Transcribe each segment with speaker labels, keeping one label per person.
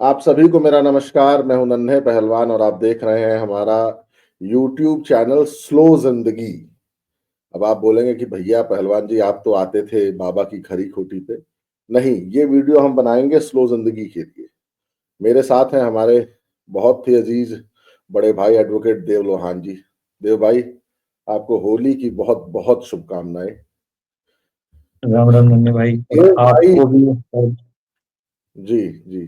Speaker 1: आप सभी को मेरा नमस्कार। मैं हूं नन्हे पहलवान और आप देख रहे हैं हमारा यूट्यूब चैनल स्लो जिंदगी। अब आप बोलेंगे कि भैया पहलवान जी आप तो आते थे बाबा की खरी खोटी पे। नहीं, ये वीडियो हम बनाएंगे स्लो जिंदगी के लिए। मेरे साथ हैं हमारे बहुत ही अजीज बड़े भाई एडवोकेट देव लोहान जी। देव भाई, आपको होली की बहुत बहुत शुभकामनाएं।
Speaker 2: राम राम नन्हे भाई। और
Speaker 1: देव भाई, जी जी।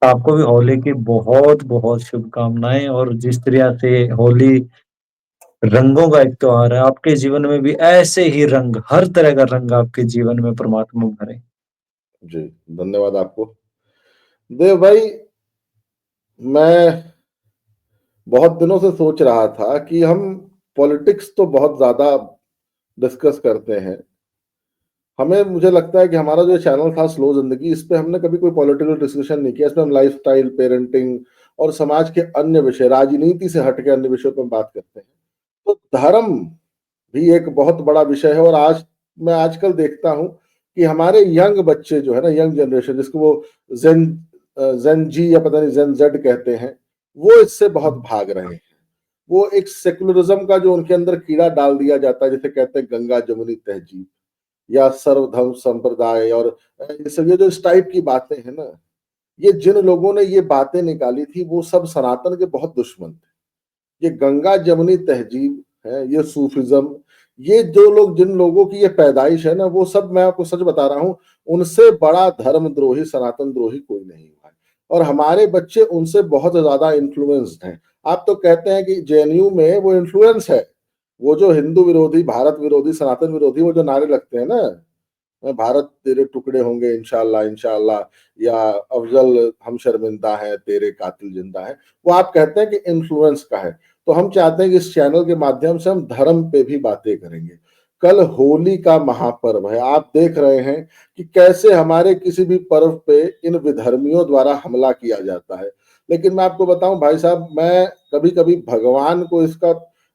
Speaker 2: आपको भी होली की बहुत बहुत शुभकामनाएं। और जिस तरह से होली रंगों का एक त्योहार है, आपके जीवन में भी ऐसे ही रंग, हर तरह का रंग आपके जीवन में परमात्मा भरे।
Speaker 1: जी, धन्यवाद आपको। देव भाई, मैं बहुत दिनों से सोच रहा था कि हम पॉलिटिक्स तो बहुत ज्यादा डिस्कस करते हैं। हमें मुझे लगता है कि हमारा जो चैनल था स्लो जिंदगी, इस पे हमने कभी कोई पॉलिटिकल डिस्कशन नहीं किया। इसमें हम लाइफस्टाइल, पेरेंटिंग और समाज के अन्य विषय, राजनीति से हट के अन्य विषयों पर बात करते हैं। तो धर्म भी एक बहुत बड़ा विषय है। और आज मैं आजकल देखता हूं कि हमारे यंग बच्चे जो है ना, यंग जनरेशन, जिसको वो जेन जेन जी या पता नहीं जेन जेड कहते हैं, वो इससे बहुत भाग रहे हैं। वो एक सेकुलरिज्म का जो उनके अंदर कीड़ा डाल दिया जाता है, जिसे कहते हैं गंगा जमुनी तहजीब या सर्वधर्म संप्रदाय, और ये सब ये जो इस टाइप की बातें हैं ना, ये जिन लोगों ने ये बातें निकाली थी वो सब सनातन के बहुत दुश्मन थे। ये गंगा जमुनी तहजीब है, ये सूफिज्म, ये जो लोग, जिन लोगों की ये पैदाइश है ना, वो सब, मैं आपको सच बता रहा हूं, उनसे बड़ा धर्मद्रोही, सनातन द्रोही कोई नहीं हुआ है। और हमारे बच्चे उनसे बहुत ज्यादा इन्फ्लुएंस्ड हैं। आप तो कहते हैं कि जेएनयू में वो इन्फ्लुएंस है। वो जो हिंदू विरोधी, भारत विरोधी, सनातन विरोधी वो जो नारे लगते हैं ना, भारत तेरे टुकड़े होंगे इंशाल्लाह इंशाल्लाह, या अफजल हम शर्मिंदा हैं तेरे कातिल जिंदा है, वो आप कहते हैं कि इन्फ्लुएंस का है। तो हम चाहते हैं कि इस चैनल के माध्यम से हम धर्म पे भी बातें करेंगे। कल होली का महापर्व है। आप देख रहे हैं कि कैसे हमारे किसी भी पर्व पे इन विधर्मियों द्वारा हमला किया जाता है। लेकिन मैं आपको बताऊं भाई साहब, मैं कभी कभी भगवान को इसका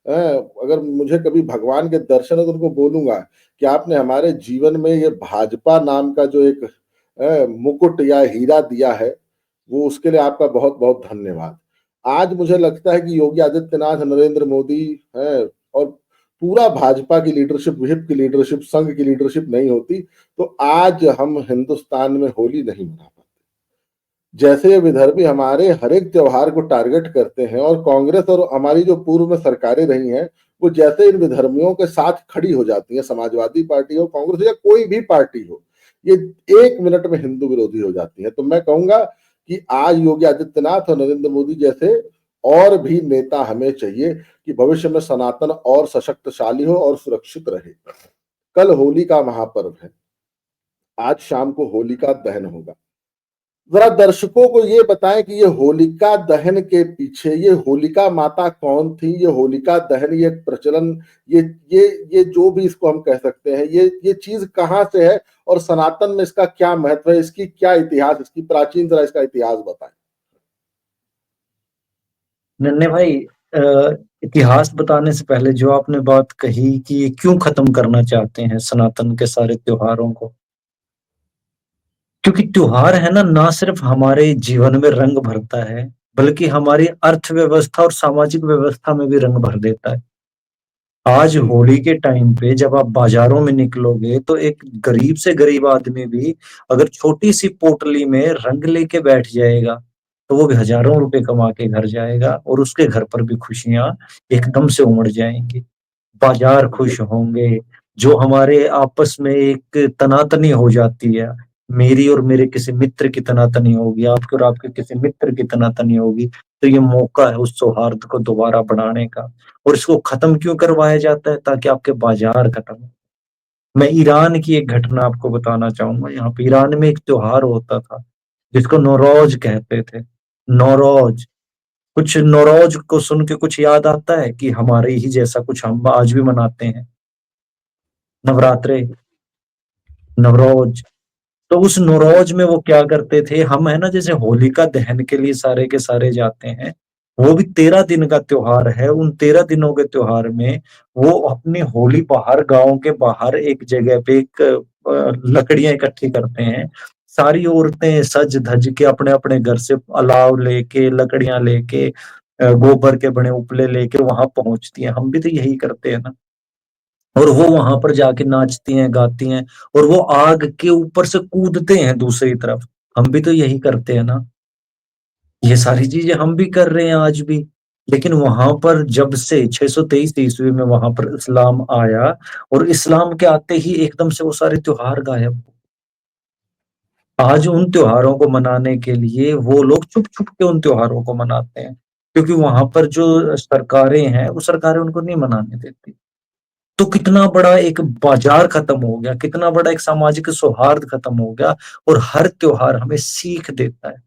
Speaker 1: अगर मुझे कभी भगवान के दर्शन है तो उनको बोलूंगा कि आपने हमारे जीवन में ये भाजपा नाम का जो एक मुकुट या हीरा दिया है, वो उसके लिए आपका बहुत बहुत धन्यवाद। आज मुझे लगता है कि योगी आदित्यनाथ, नरेंद्र मोदी है, और पूरा भाजपा की लीडरशिप, विहिप की लीडरशिप, संघ की लीडरशिप नहीं होती तो आज हम हिंदुस्तान में होली नहीं मना पाते। जैसे ये विदर्भी हमारे हर एक त्योहार को टारगेट करते हैं, और कांग्रेस और हमारी जो पूर्व में सरकारें रही हैं, वो जैसे इन विधर्मियों के साथ खड़ी हो जाती है, समाजवादी पार्टी हो, कांग्रेस हो, या कोई भी पार्टी हो, ये एक मिनट में हिंदू विरोधी हो जाती है। तो मैं कहूंगा कि आज योगी आदित्यनाथ और नरेंद्र मोदी जैसे और भी नेता हमें चाहिए कि भविष्य में सनातन और सशक्तशाली हो और सुरक्षित रहे। कल होली का महापर्व है। आज शाम को होलिका दहन होगा। जरा दर्शकों को ये बताएं कि ये होलिका दहन के पीछे ये होलिका माता कौन थी, ये होलिका दहन, ये प्रचलन, ये ये ये जो भी इसको हम कह सकते हैं, ये चीज कहाँ से है, और सनातन में इसका क्या महत्व है, इसकी क्या इतिहास, इसकी प्राचीन, जरा इसका इतिहास बताएं।
Speaker 2: नन्हे भाई, अ, इतिहास बताने से पहले जो आपने बात कही कि ये क्यों खत्म करना चाहते हैं सनातन के सारे त्योहारों को, क्योंकि त्योहार है ना सिर्फ हमारे जीवन में रंग भरता है, बल्कि हमारी अर्थव्यवस्था और सामाजिक व्यवस्था में भी रंग भर देता है। आज
Speaker 1: जी
Speaker 2: होली के टाइम पे जब आप बाजारों में निकलोगे तो एक गरीब से गरीब आदमी भी अगर छोटी सी पोटली में रंग लेके बैठ जाएगा तो वो भी हजारों रुपए कमा के घर जाएगा और उसके घर पर भी खुशियां एकदम से उमड़ जाएंगी। बाजार
Speaker 1: जी
Speaker 2: खुश होंगे। जो हमारे आपस में एक तनातनी हो जाती है, मेरी और मेरे किसी मित्र की तनातनी होगी, आपके और आपके किसी मित्र की तनातनी होगी, तो ये मौका है उस सौहार्द को दोबारा बढ़ाने का। और इसको खत्म क्यों करवाया जाता है? ताकि आपके बाजार खत्म हो। मैं ईरान की एक घटना आपको बताना चाहूंगा। यहाँ पे ईरान में एक त्योहार होता था जिसको नौरोज कहते थे। नौरोज, कुछ नौरोज को सुन के कुछ याद आता है कि हमारे ही जैसा कुछ हम आज भी मनाते हैं? नवरात्रे, नवरोज। तो उस नौरोज में वो क्या करते थे, हम है ना जैसे होलिका दहन के लिए सारे के सारे जाते हैं, वो भी 13 दिन का त्योहार है। उन 13 दिनों के त्योहार में वो अपनी होली बाहर, गांव के बाहर एक जगह पे एक लकड़ियां इकट्ठी करते हैं। सारी औरतें सज धज के अपने अपने घर से अलाव लेके, लकड़ियां लेके, गोबर के बने उपले लेके वहां पहुंचती हैं। हम भी तो यही करते हैं ना। और वो वहां पर जाके नाचती हैं, गाती हैं, और वो आग के ऊपर से कूदते हैं दूसरी तरफ। हम भी तो यही करते हैं ना। ये सारी चीजें हम भी कर रहे हैं आज भी। लेकिन वहां पर जब से 623 ईस्वी में वहां पर इस्लाम आया, और इस्लाम के आते ही एकदम से वो सारे त्योहार गायब। आज उन त्योहारों को मनाने के लिए वो लोग चुप चुप के उन त्योहारों को मनाते हैं, क्योंकि वहां पर जो सरकारें हैं, वो सरकारें उनको नहीं मनाने देती। तो कितना बड़ा एक बाजार खत्म हो गया, कितना बड़ा एक सामाजिक सौहार्द खत्म हो गया। और हर त्योहार हमें सीख देता है।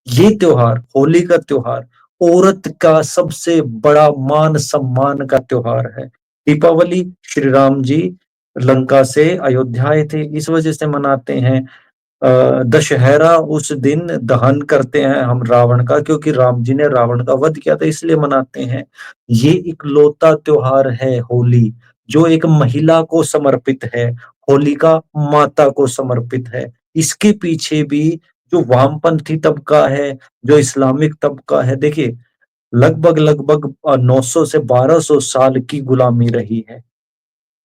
Speaker 2: ये त्योहार, होली का त्योहार, औरत का सबसे बड़ा मान सम्मान का त्योहार है। दीपावली, श्री राम जी लंका से अयोध्या आए थे, इस वजह से मनाते हैं। दशहरा, उस दिन दहन करते हैं हम रावण का, क्योंकि राम जी ने रावण का वध किया था, इसलिए मनाते हैं। ये इकलौता त्योहार है होली, जो एक महिला को समर्पित है, होलिका माता को समर्पित है। इसके पीछे भी जो वामपंथी तबका है, जो इस्लामिक तबका है, देखिए, लगभग लगभग 900 से 1200 साल की गुलामी रही है।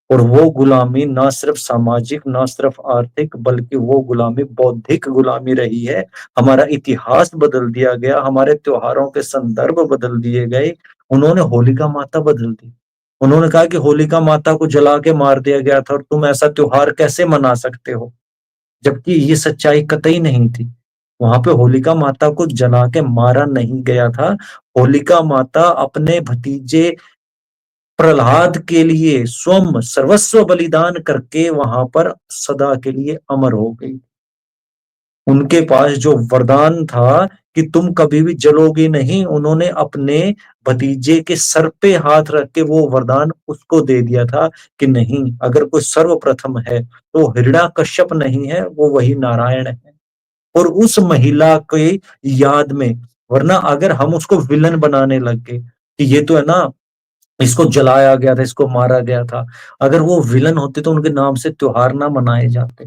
Speaker 2: और वो गुलामी ना सिर्फ सामाजिक, ना सिर्फ आर्थिक, बल्कि वो गुलामी बौद्धिक गुलामी रही है। हमारा इतिहास बदल दिया गया, हमारे त्योहारों के संदर्भ बदल दिए गए। उन्होंने होलिका माता बदल दी। उन्होंने कहा कि होलिका माता को जला के मार दिया गया था और तुम ऐसा त्योहार कैसे मना सकते हो, जबकि ये सच्चाई कतई नहीं थी। वहां पे होलिका माता को जला के मारा नहीं गया था। होलिका माता अपने भतीजे प्रहलाद के लिए स्वयं सर्वस्व बलिदान करके वहां पर सदा के लिए अमर हो गई। उनके पास जो वरदान था कि तुम कभी भी जलोगे नहीं, उन्होंने अपने भतीजे के सर पे हाथ रख के वो वरदान उसको दे दिया था कि नहीं, अगर कोई सर्वप्रथम है तो हिरण्याकश्यप नहीं है, वो वही नारायण है। और उस महिला के याद में, वरना अगर हम उसको विलन बनाने लग गए कि ये तो है ना, इसको जलाया गया था, इसको मारा गया था। अगर वो विलन होते तो उनके नाम से त्योहार ना मनाए जाते।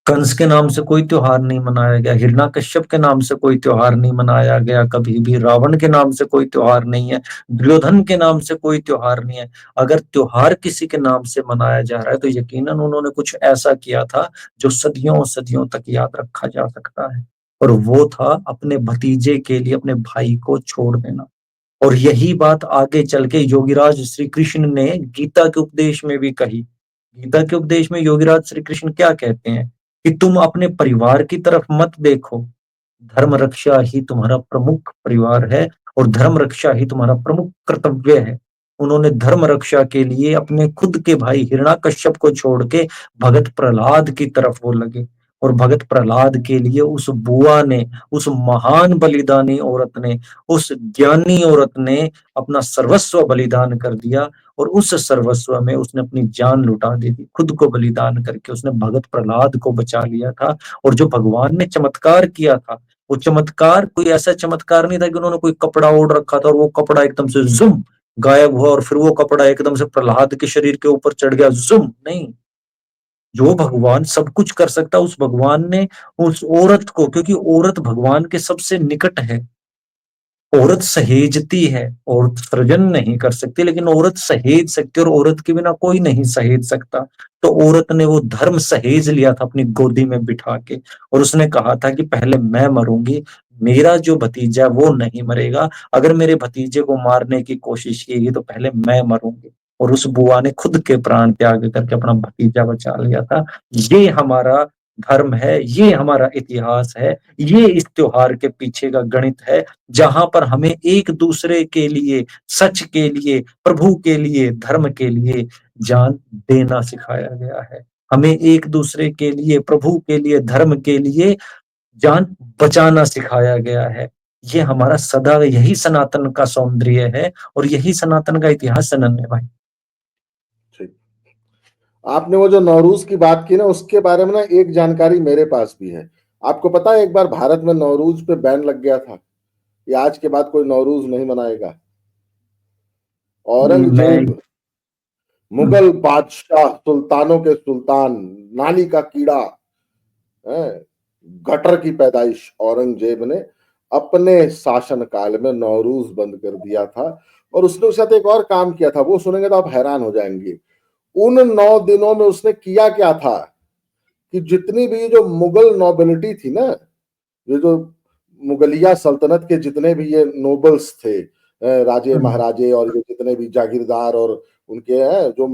Speaker 2: कंस के नाम से कोई त्योहार नहीं मनाया गया, हिरण्याकश्यप के नाम से कोई त्योहार नहीं मनाया गया, कभी भी रावण के नाम से कोई त्योहार नहीं है, दुर्योधन के नाम से कोई त्योहार नहीं है। अगर त्योहार किसी के नाम से मनाया जा रहा है तो यकीनन उन्होंने कुछ ऐसा किया था जो सदियों सदियों तक याद रखा जा सकता है। और वो था अपने भतीजे के लिए अपने भाई को छोड़ देना। और यही बात आगे चल के योगीराज श्री कृष्ण ने गीता के उपदेश में भी कही। गीता के उपदेश में योगीराज श्री कृष्ण क्या कहते हैं कि तुम अपने परिवार की तरफ मत देखो, धर्म रक्षा ही तुम्हारा प्रमुख परिवार है, और धर्म रक्षा ही तुम्हारा प्रमुख कर्तव्य है। उन्होंने धर्म रक्षा के लिए अपने खुद के भाई हिरण्याकश्यप को छोड़ के भगत प्रहलाद की तरफ वो लगे। और भगत प्रहलाद के लिए उस बुआ ने, उस महान बलिदानी औरत ने, उस ज्ञानी औरत ने अपना सर्वस्व बलिदान कर दिया। और उस सर्वस्व में उसने अपनी जान लुटा दी थी, खुद को बलिदान करके उसने भगत प्रहलाद को बचा लिया था। और जो भगवान ने चमत्कार किया था, वो चमत्कार कोई ऐसा चमत्कार नहीं था कि उन्होंने कोई कपड़ा ओढ़ रखा था और वो कपड़ा एकदम से जुम गायब हुआ, और फिर वो कपड़ा एकदम से प्रहलाद के शरीर के ऊपर चढ़ गया, जुम नहीं। जो भगवान सब कुछ कर सकता, उस भगवान ने उस औरत को, क्योंकि औरत भगवान के सबसे निकट है, औरत सहेजती है, औरत सृजन नहीं कर सकती, लेकिन औरत सहेज सकती है, और औरत के बिना कोई नहीं सहेज सकता। तो औरत ने वो धर्म सहेज लिया था अपनी गोदी में बिठा के, और उसने कहा था कि पहले मैं मरूंगी, मेरा जो भतीजा वो नहीं मरेगा। अगर मेरे भतीजे को मारने की कोशिश की तो पहले मैं मरूंगी। और उस बुआ ने खुद के प्राण त्याग करके अपना भतीजा बचा लिया था। ये हमारा धर्म है, ये हमारा इतिहास है, ये इस त्योहार के पीछे का गणित है, जहां पर हमें एक दूसरे के लिए, सच के लिए, प्रभु के लिए, धर्म के लिए जान देना सिखाया गया है। हमें एक दूसरे के लिए, प्रभु के लिए, धर्म के लिए जान बचाना सिखाया गया है। ये हमारा सदा, यही सनातन का सौंदर्य है, और यही सनातन का इतिहास है नन्हे भाई।
Speaker 1: ठीक। आपने वो जो नौरूज की बात की ना, उसके बारे में ना एक जानकारी मेरे पास भी है। आपको पता है एक बार भारत में नौरूज पे बैन लग गया था, ये आज के बाद कोई नौरूज नहीं मनाएगा।
Speaker 2: मैं
Speaker 1: औरंगजेब, मुगल बादशाह, सुल्तानों के सुल्तान, नाली का कीड़ा, हैं? गटर की पैदाइश औरंगजेब ने अपने शासन काल में नौरूज बंद कर दिया था और उसने उसके साथ एक और काम किया था, वो सुनेंगे तो आप हैरान हो जाएंगे। उन 9 दिनों में उसने किया क्या था कि जितनी भी जो मुगल नोबिलिटी थी ना, ये जो मुगलिया सल्तनत के जितने भी ये नोबल्स थे, राजे
Speaker 2: हुँ,
Speaker 1: महाराजे और ये जितने भी जागीरदार और उनके हैं जो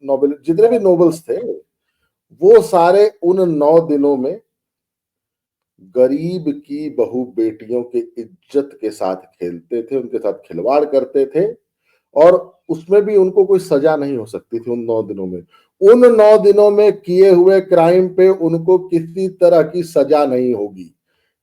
Speaker 1: नोबल जितने भी नोबल्स थे, वो सारे उन 9 दिनों में गरीब की बहू बेटियों की इज्जत के साथ खेलते थे, उनके साथ खिलवाड़ करते थे और उसमें भी उनको कोई सजा नहीं हो सकती थी उन 9 दिनों में। उन 9 दिनों में किए हुए क्राइम पे उनको किसी तरह की सजा नहीं होगी।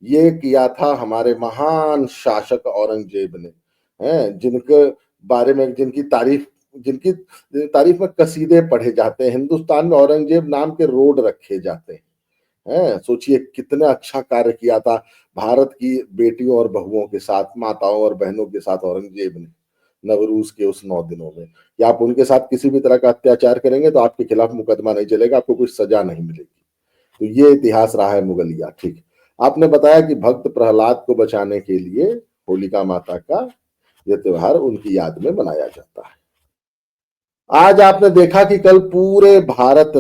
Speaker 1: ये किया था हमारे महान शासक औरंगजेब ने, हैं? जिनके बारे में जिनकी तारीफ में कसीदे पढ़े जाते हैं। हिंदुस्तान में औरंगजेब नाम के रोड रखे जाते हैं। हैं? सोचिए कितना अच्छा कार्य किया था भारत की बेटियों और बहुओं के साथ, माताओं और बहनों के साथ औरंगजेब ने नवरूज के उस 9 दिनों में। कि आप उनके साथ किसी भी तरह का अत्याचार करेंगे तो आपके खिलाफ मुकदमा नहीं चलेगा, आपको कोई सजा नहीं मिलेगी। तो ये इतिहास रहा है मुगलिया। ठीक, आपने बताया कि भक्त प्रहलाद को बचाने के लिए होलिका माता का ये त्योहार उनकी याद में मनाया जाता है। आज आपने देखा कि कल पूरे भारत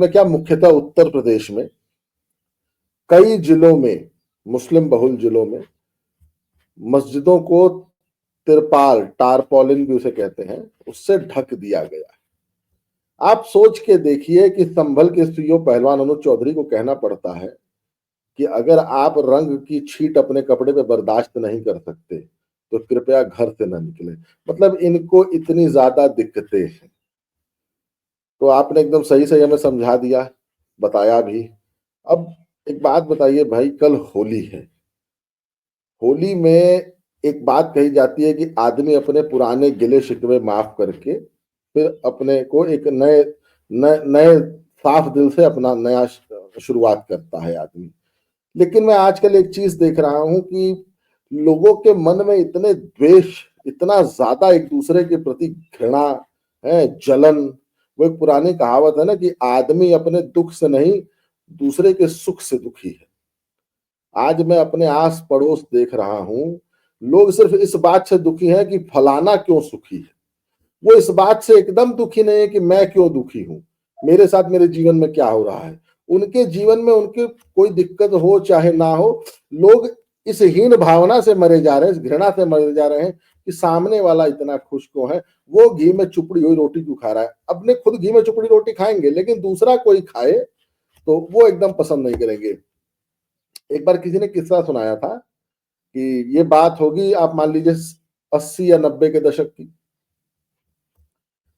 Speaker 1: में क्या मुख्यतः उत्तर प्रदेश में कई जिलों में, मुस्लिम बहुल जिलों में मस्जिदों को तिरपाल, टारपॉलिन भी उसे कहते हैं, उससे ढक दिया गया। आप सोच के देखिए कि संभल के सीईओ पहलवान अनुज चौधरी को कहना पड़ता है कि अगर आप रंग की छींट अपने कपड़े पे बर्दाश्त नहीं कर सकते तो कृपया घर से ना निकले। मतलब इनको इतनी ज्यादा दिक्कतें हैं। तो आपने एकदम सही सही हमें समझा दिया, बताया भी। अब एक बात बताइए भाई, कल होली है। होली में एक बात कही जाती है कि आदमी अपने पुराने गिले शिकवे माफ करके फिर अपने को एक नए साफ दिल से अपना नया शुरुआत करता है आदमी। लेकिन मैं आजकल एक चीज देख रहा हूं कि लोगों के मन में इतने द्वेष, इतना ज्यादा एक दूसरे के प्रति घृणा है, जलन। वो एक पुरानी कहावत है ना कि आदमी अपने दुख से नहीं, दूसरे के सुख से दुखी है। आज मैं अपने आस पड़ोस देख रहा हूं, लोग सिर्फ इस बात से दुखी हैं कि फलाना क्यों सुखी है। वो इस बात से एकदम दुखी नहीं है कि मैं क्यों दुखी हूं, मेरे साथ मेरे जीवन में क्या हो रहा है। उनके जीवन में उनके कोई दिक्कत हो चाहे ना हो, लोग इस हीन भावना से मरे जा रहे हैं, इस घृणा से मरे जा रहे हैं कि सामने वाला इतना खुश क्यों है, वो घी में चुपड़ी हुई रोटी क्यों खा रहा है। अपने खुद घी में चुपड़ी रोटी खाएंगे लेकिन दूसरा कोई खाए तो वो एकदम पसंद नहीं करेंगे। एक बार किसी ने किस्सा सुनाया था कि ये बात होगी, आप मान लीजिए 80 या 90 के दशक की।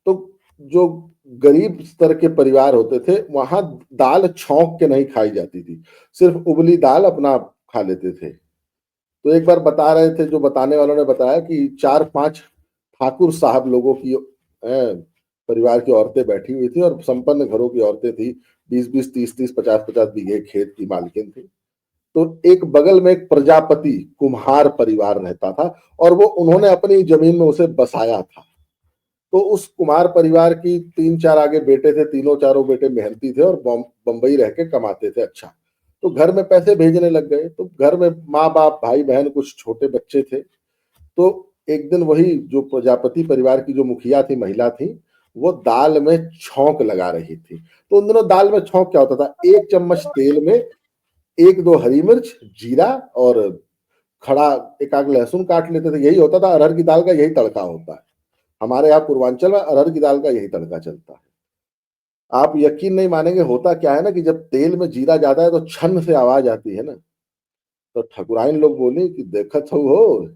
Speaker 1: तो जो गरीब स्तर के परिवार होते थे वहां दाल छौंक के नहीं खाई जाती थी, सिर्फ उबली दाल अपना खा लेते थे। तो एक बार बता रहे थे, जो बताने वालों ने बताया कि 4-5 ठाकुर साहब लोगों की परिवार की औरतें बैठी हुई थी और संपन्न घरों की औरतें थी। 20-20, 30-30, 50-50 बीघे खेत की मालकिन थी। तो एक बगल में एक प्रजापति कुम्हार परिवार रहता था और वो उन्होंने अपनी जमीन में उसे बसाया था। तो उस कुमार परिवार की 3-4 आगे बेटे थे, तीनों चारों बेटे मेहनती थे और बंबई रह के कमाते थे अच्छा। तो घर में पैसे भेजने लग गए, तो घर में माँ बाप भाई बहन कुछ छोटे बच्चे थे। तो एक दिन वही जो प्रजापति परिवार की जो मुखिया थी, महिला थी, वो दाल में छौंक लगा रही थी। तो उन दिनों दाल में छौंक क्या होता था, 1 चम्मच तेल में 1-2 हरी मिर्च, जीरा और खड़ा एक आग लहसुन काट लेते थे। यही होता था, अरहर की दाल का यही तड़का होता है। हमारे यहाँ पूर्वांचल में अरहर की दाल का यही तड़का चलता है। आप यकीन नहीं मानेंगे, होता क्या है ना कि जब तेल में जीरा जाता है तो छन से आवाज आती है ना, तो ठकुराइन लोग बोली कि देखत हो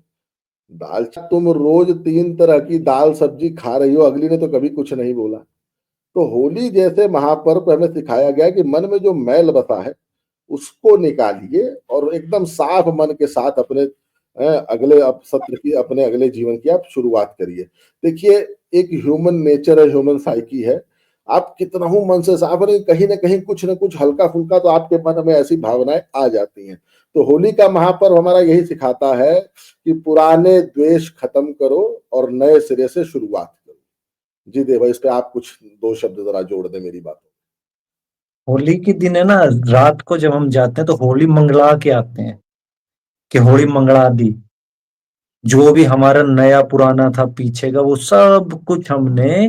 Speaker 1: दाल, तुम रोज 3 तरह की दाल सब्जी खा रही हो, अगली ने तो कभी कुछ नहीं बोला। तो होली जैसे महापर्व पे हमें सिखाया गया कि मन में जो मैल बसा है उसको निकालिए और एकदम साफ मन के साथ अपने अगले सत्र की, अपने अगले जीवन की आप शुरुआत करिए। देखिए, एक ह्यूमन नेचर है, ह्यूमन साइकी है। आप कितना हूं मन से साफ रहे, कहीं ना कहीं कुछ ना कुछ हल्का फुल्का तो आपके मन में ऐसी भावनाएं आ जाती हैं। तो होली का महापर्व हमारा यही सिखाता है कि पुराने द्वेष खत्म करो और नए सिरे से शुरुआत करो। जी देवा, इस पे आप कुछ 2 शब्द जरा जोड़ दें मेरी बातों।
Speaker 2: होली के दिन है ना, रात को जब हम जाते हैं तो होली मंगला के आते हैं कि होली मंगला दी। जो भी हमारा नया पुराना था पीछे का, वो सब कुछ हमने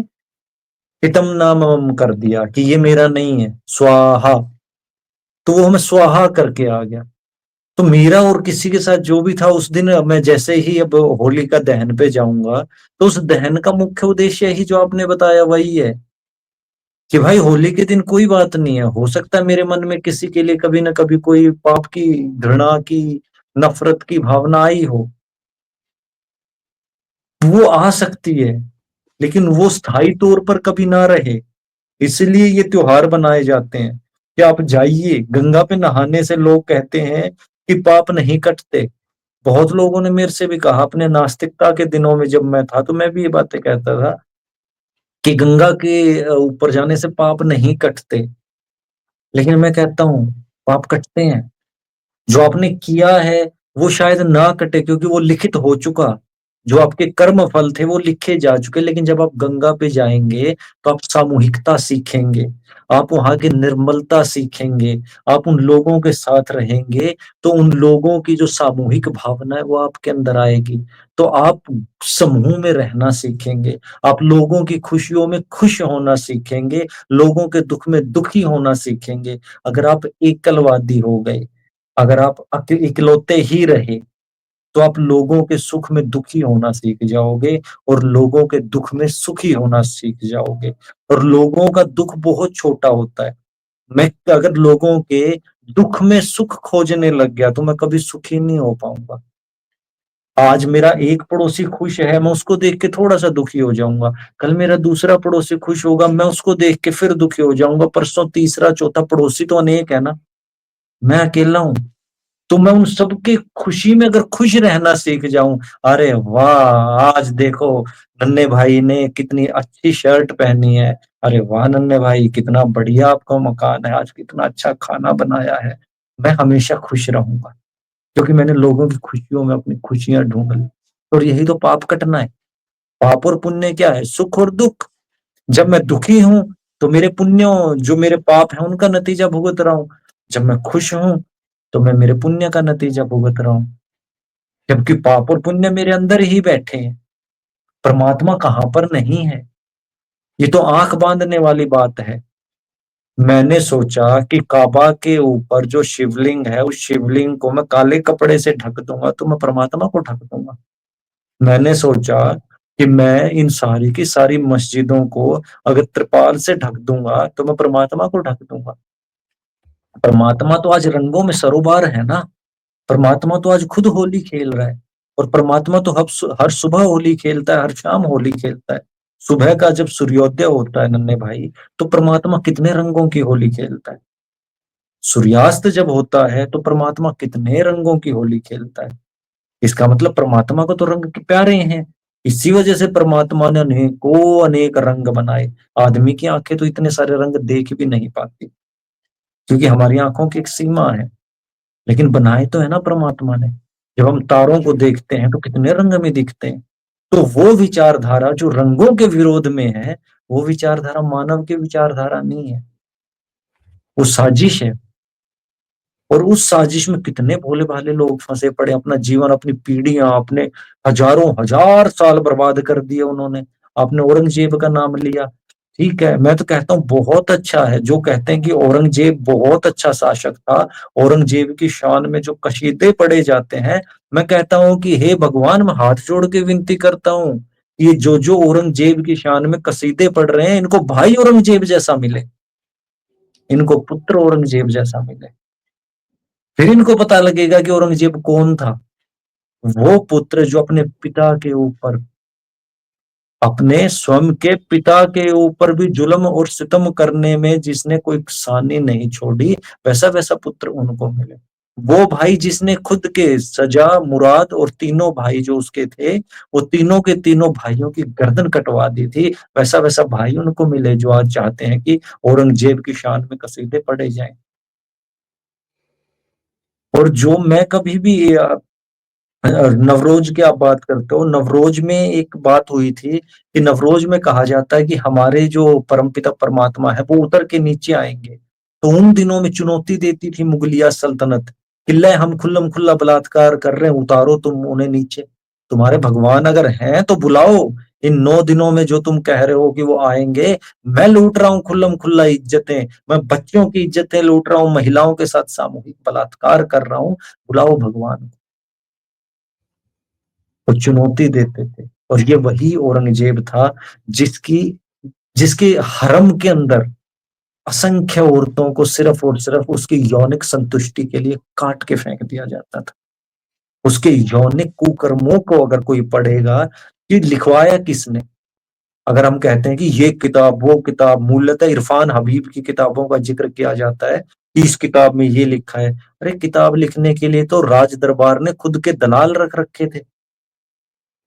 Speaker 2: इतम कर दिया कि ये मेरा नहीं है, स्वाहा। तो वो हमें स्वाहा करके आ गया। तो मेरा और किसी के साथ जो भी था उस दिन, मैं जैसे ही अब होली का दहन पे जाऊंगा, तो उस दहन का मुख्य उद्देश्य ही जो आपने बताया वही है कि भाई होली के दिन कोई बात नहीं है, हो सकता है मेरे मन में किसी के लिए कभी ना कभी कोई पाप की, घृणा की, नफरत की भावना आई हो, वो आ सकती है, लेकिन वो स्थायी तौर पर कभी ना रहे। इसलिए ये त्योहार बनाए जाते हैं कि आप जाइए गंगा पे नहाने से, लोग कहते हैं कि पाप नहीं कटते। बहुत लोगों ने मेरे से भी कहा, अपने नास्तिकता के दिनों में जब मैं था तो मैं भी ये बातें कहता था कि गंगा के ऊपर जाने से पाप नहीं कटते। लेकिन मैं कहता हूँ पाप कटते हैं। जो आपने किया है वो शायद ना कटे, क्योंकि वो लिखित हो चुका। जो आपके कर्म फल थे वो लिखे जा चुके। लेकिन जब आप गंगा पे जाएंगे तो आप सामूहिकता सीखेंगे, आप वहां की निर्मलता सीखेंगे, आप उन लोगों के साथ रहेंगे तो उन लोगों की जो सामूहिक भावना है वो आपके अंदर आएगी। तो आप समूह में रहना सीखेंगे, आप लोगों की खुशियों में खुश होना सीखेंगे, लोगों के दुख में दुखी होना सीखेंगे। अगर आप एकलवादी हो गए, अगर आप इकलौते ही रहे, तो आप लोगों के सुख में दुखी होना सीख जाओगे और लोगों के दुख में सुखी होना सीख जाओगे। और लोगों का दुख बहुत छोटा होता है। मैं अगर लोगों के दुख में सुख खोजने लग गया तो मैं कभी सुखी नहीं हो पाऊंगा। आज मेरा एक पड़ोसी खुश है, मैं उसको देख के थोड़ा-सा दुखी हो जाऊँगा। कल मेरा दूसरा पड़ोसी खुश होगा, मैं उसको देख के फिर दुखी हो जाऊँगा। परसों तीसरा, चौथा, पड़ोसी तो अनेक है ना, मैं अकेला हूँ। तो मैं उन सबकी खुशी में अगर खुश रहना सीख जाऊं, अरे वाह, आज देखो नन्हे भाई ने कितनी अच्छी शर्ट पहनी है, अरे वाह नन्हे भाई कितना बढ़िया आपका मकान है, आज कितना अच्छा खाना बनाया है, मैं हमेशा खुश रहूंगा क्योंकि मैंने लोगों की खुशियों में अपनी खुशियां ढूंढ ली। और यही तो पाप कटना है। पाप और पुण्य क्या है? सुख और दुख। जब मैं दुखी हूँ तो मेरे पुण्यों, जो मेरे पाप है उनका नतीजा भुगत रहा हूँ। जब मैं खुश हूँ तो मैं मेरे पुण्य का नतीजा भुगत रहा हूँ। जबकि पाप और पुण्य मेरे अंदर ही बैठे हैं, परमात्मा कहाँ पर नहीं है। ये तो आंख बांधने वाली बात है। मैंने सोचा कि काबा के ऊपर जो शिवलिंग है, उस शिवलिंग को मैं काले कपड़े से ढक दूंगा तो मैं परमात्मा को ढक दूंगा। मैंने सोचा कि मैं इन सारी की सारी मस्जिदों को अगर त्रिपाल से ढक दूंगा तो मैं परमात्मा को ढक दूंगा। परमात्मा तो आज रंगों में सरोबार है ना। परमात्मा तो आज खुद होली खेल रहा है। और परमात्मा तो हर सुबह होली खेलता है, हर शाम होली खेलता है। सुबह का जब सूर्योदय होता है नन्हे भाई, तो परमात्मा कितने रंगों की होली खेलता है। सूर्यास्त जब होता है तो परमात्मा कितने रंगों की होली खेलता है। इसका मतलब परमात्मा को तो रंग के प्यारे हैं। इसी वजह से परमात्मा ने अनेकों अनेक रंग बनाए। आदमी की आंखें तो इतने सारे रंग देख भी नहीं पाती, क्योंकि हमारी आंखों की एक सीमा है। लेकिन बनाए तो है ना परमात्मा ने। जब हम तारों को देखते हैं तो कितने रंग में दिखते हैं। तो वो विचारधारा जो रंगों के विरोध में है, वो विचारधारा मानव की विचारधारा नहीं है, वो साजिश है। और उस साजिश में कितने भोले-भाले लोग फंसे पड़े, अपना जीवन, अपनी पीढ़ियाँ, अपने हजारों हजार साल बर्बाद कर दिए उन्होंने। आपने औरंगजेब का नाम लिया, ठीक है, मैं तो कहता हूँ बहुत अच्छा है। जो कहते हैं कि औरंगजेब बहुत अच्छा शासक था, औरंगजेब की शान में जो कसीदे पढ़े जाते हैं, मैं कहता हूँ कि हे भगवान, मैं हाथ जोड़ के विनती करता हूँ, ये जो औरंगजेब की शान में कसीदे पढ़ रहे हैं, इनको भाई औरंगजेब जैसा मिले, इनको पुत्र औरंगजेब जैसा मिले। फिर इनको पता लगेगा कि औरंगजेब कौन था। वो पुत्र जो अपने पिता के ऊपर, अपने स्वयं के पिता के ऊपर भी जुल्म और सितम करने में जिसने कोई सानी नहीं छोड़ी, वैसा वैसा पुत्र उनको मिले। वो भाई जिसने खुद के सजा, मुराद और तीनों भाई जो उसके थे, वो तीनों के तीनों भाइयों की गर्दन कटवा दी थी, वैसा वैसा भाई उनको मिले जो आज चाहते हैं कि औरंगजेब की शान में कसीदे पढ़े जाएं। और जो मैं कभी भी नवरोज की आप बात करते हो, नवरोज में एक बात हुई थी कि नवरोज में कहा जाता है कि हमारे जो परमपिता परमात्मा है वो उतर के नीचे आएंगे, तो उन दिनों में चुनौती देती थी मुगलिया सल्तनत कि ले हम खुल्लम खुल्ला बलात्कार कर रहे हैं, उतारो तुम उन्हें नीचे। तुम्हारे भगवान अगर हैं तो बुलाओ, इन 9 दिनों में जो तुम कह रहे हो कि वो आएंगे, मैं लूट रहा हूँ खुल्लम खुल्ला इज्जतें, मैं बच्चों की इज्जतें लूट रहा हूँ, महिलाओं के साथ सामूहिक बलात्कार कर रहा हूँ, बुलाओ भगवान को। वो चुनौती देते थे। और ये वही औरंगजेब था जिसकी जिसके हरम के अंदर असंख्य औरतों को सिर्फ और सिर्फ उसकी यौनिक संतुष्टि के लिए काट के फेंक दिया जाता था। उसके यौनिक कुकर्मों को अगर कोई पढ़ेगा कि लिखवाया किसने, अगर हम कहते हैं कि ये किताब वो किताब, मूलतः इरफान हबीब की किताबों का जिक्र किया जाता है कि इस किताब में ये लिखा है। अरे किताब लिखने के लिए तो राज दरबार ने खुद के दलाल रख रखे थे।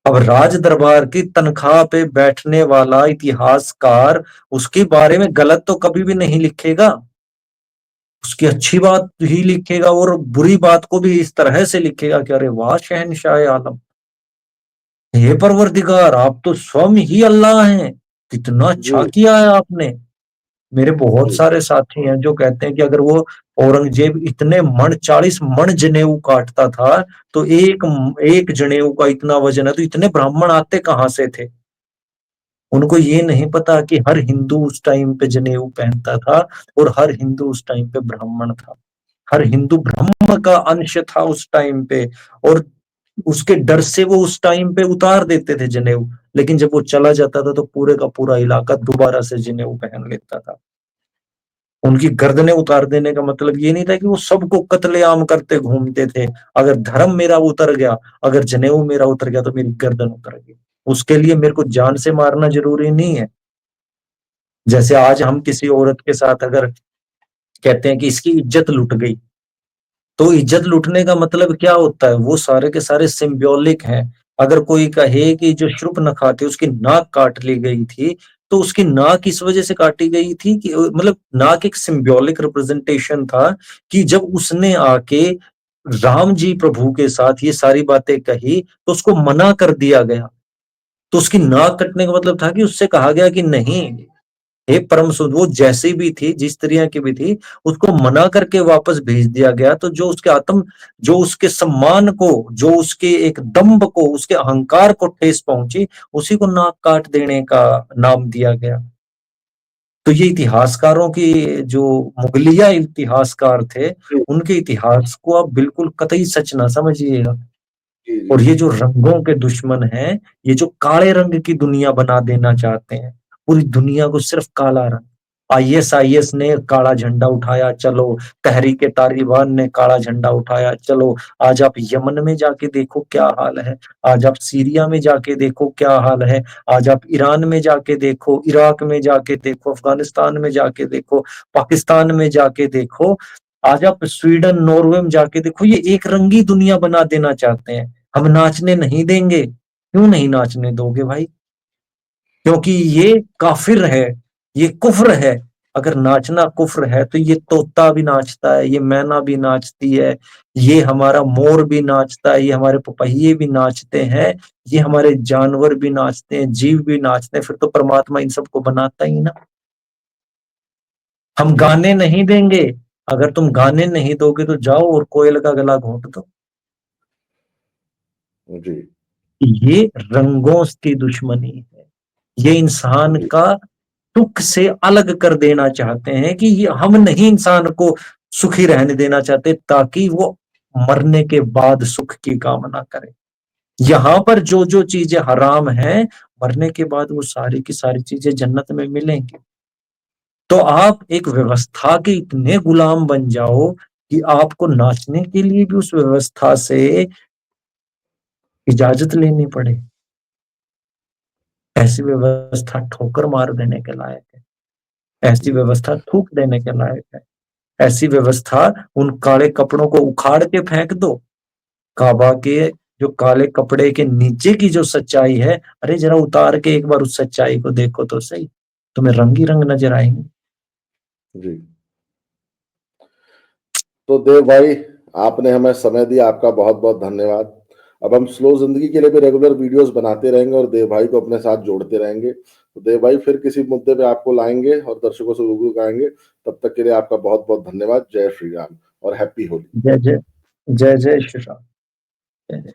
Speaker 2: अब राज दरबार की तनख्वाह पे बैठने वाला इतिहासकार उसके बारे में गलत तो कभी भी नहीं लिखेगा, उसकी अच्छी बात ही लिखेगा और बुरी बात को भी इस तरह से लिखेगा कि अरे वाह शहनशाह आलम, हे परवरदिगार, आप तो स्वयं ही अल्लाह हैं, कितना अच्छा
Speaker 1: जी,
Speaker 2: किया है आपने। मेरे बहुत
Speaker 1: जी,
Speaker 2: सारे साथी हैं जो कहते हैं कि अगर वो औरंगजेब इतने 40 मण जनेऊ काटता था, तो एक जनेऊ का इतना वजन है, तो इतने ब्राह्मण आते कहाँ से थे। उनको ये नहीं पता कि हर हिंदू उस टाइम पे जनेऊ पहनता था और हर हिंदू उस टाइम पे ब्राह्मण था, हर हिंदू ब्रह्म का अंश था उस टाइम पे। और उसके डर से वो उस टाइम पे उतार देते थे जनेऊ, लेकिन जब वो चला जाता था तो पूरे का पूरा इलाका दोबारा से जनेऊ पहन लेता था। उनकी गर्दनें उतार देने का मतलब ये नहीं था कि वो सबको कत्लेआम करते घूमते थे। अगर धर्म मेरा उतर गया, अगर जनेऊ मेरा उतर गया, तो मेरी गर्दन उतर गई। उसके लिए मेरे को जान से मारना जरूरी नहीं है। जैसे आज हम किसी औरत के साथ अगर कहते हैं कि इसकी इज्जत लुट गई, तो इज्जत लुटने का मतलब क्या होता है, वो सारे के सारे सिंबॉलिक हैं। अगर कोई कहे कि जो शूर्पणखा थी उसकी नाक काट ली गई थी, तो उसकी नाक इस वजह से काटी गई थी कि मतलब नाक एक सिंबॉलिक रिप्रेजेंटेशन था कि जब उसने आके राम जी प्रभु के साथ ये सारी बातें कही तो उसको मना कर दिया गया। तो उसकी नाक कटने का मतलब था कि उससे कहा गया कि नहीं, हे परम सुध, वो जैसी भी थी, जिस तरह की भी थी, उसको मना करके वापस भेज दिया गया। तो जो उसके सम्मान को, जो उसके एक दम्भ को, उसके अहंकार को ठेस पहुंची, उसी को नाक काट देने का नाम दिया गया। तो ये इतिहासकारों की, जो मुगलिया इतिहासकार थे,
Speaker 1: जी,
Speaker 2: उनके इतिहास को आप बिल्कुल कतई सच ना समझिएगा।
Speaker 1: जी,
Speaker 2: और
Speaker 1: जी,
Speaker 2: ये जो रंगों के दुश्मन हैं, ये जो काले रंग की दुनिया बना देना चाहते हैं, पूरी दुनिया को सिर्फ काला रंग। आईएसआईएस ने काला झंडा उठाया, चलो। तहरीक तालिबान ने काला झंडा उठाया, चलो। आज आप यमन में जाके देखो क्या हाल है, आज आप सीरिया में जाके देखो क्या हाल है, आज आप ईरान में जाके देखो, इराक में जाके देखो, अफगानिस्तान में जाके देखो, पाकिस्तान में जाके देखो, आज आप स्वीडन नॉर्वे में जाके देखो। ये एक रंगी दुनिया बना देना चाहते हैं। हम नाचने नहीं देंगे। क्यों नहीं नाचने दोगे भाई? क्योंकि ये काफिर है, ये कुफ्र है। अगर नाचना कुफ्र है तो ये तोता भी नाचता है, ये मैना भी नाचती है, ये हमारा मोर भी नाचता है, ये हमारे पपहिये भी नाचते हैं, ये हमारे जानवर भी नाचते हैं, जीव भी नाचते हैं। फिर तो परमात्मा इन सबको बनाता ही ना। हम
Speaker 1: जी,
Speaker 2: गाने नहीं देंगे। अगर तुम गाने नहीं दोगे तो जाओ और कोयल का गला घोंट दो।
Speaker 1: जी,
Speaker 2: ये रंगों की दुश्मनी है। ये इंसान
Speaker 1: जी,
Speaker 2: का सुख से अलग कर देना चाहते हैं कि ये हम नहीं इंसान को सुखी रहने देना चाहते ताकि वो मरने के बाद सुख की कामना करे। यहाँ पर जो जो चीजें हराम हैं, मरने के बाद वो सारी की सारी चीजें जन्नत में मिलेंगी। तो आप एक व्यवस्था के इतने गुलाम बन जाओ कि आपको नाचने के लिए भी उस व्यवस्था से इजाजत लेनी पड़े। ऐसी व्यवस्था ठोकर मार देने के लायक है। ऐसी
Speaker 1: जी,
Speaker 2: व्यवस्था थूक देने के लायक है। ऐसी व्यवस्था, उन काले कपड़ों को उखाड़ के फेंक दो। काबा के जो काले कपड़े के नीचे की जो सच्चाई है, अरे जरा उतार के एक बार उस सच्चाई को देखो तो सही, तुम्हें रंग ही रंग नजर आएंगे।
Speaker 1: जी। तो देव भाई, आपने हमें समय दिया, आपका बहुत बहुत धन्यवाद। अब हम स्लो ज़िंदगी के लिए भी रेगुलर वीडियोज़ बनाते रहेंगे और देव भाई को अपने साथ जोड़ते रहेंगे। तो देव भाई फिर किसी मुद्दे पे आपको लाएँगे और दर्शकों से रूबरू कराएँगे। तब तक के लिए आपका बहुत-बहुत धन्यवाद। जय श्री राम और हैप्पी होली।
Speaker 2: जय जय जय जय श्री राम। जय जय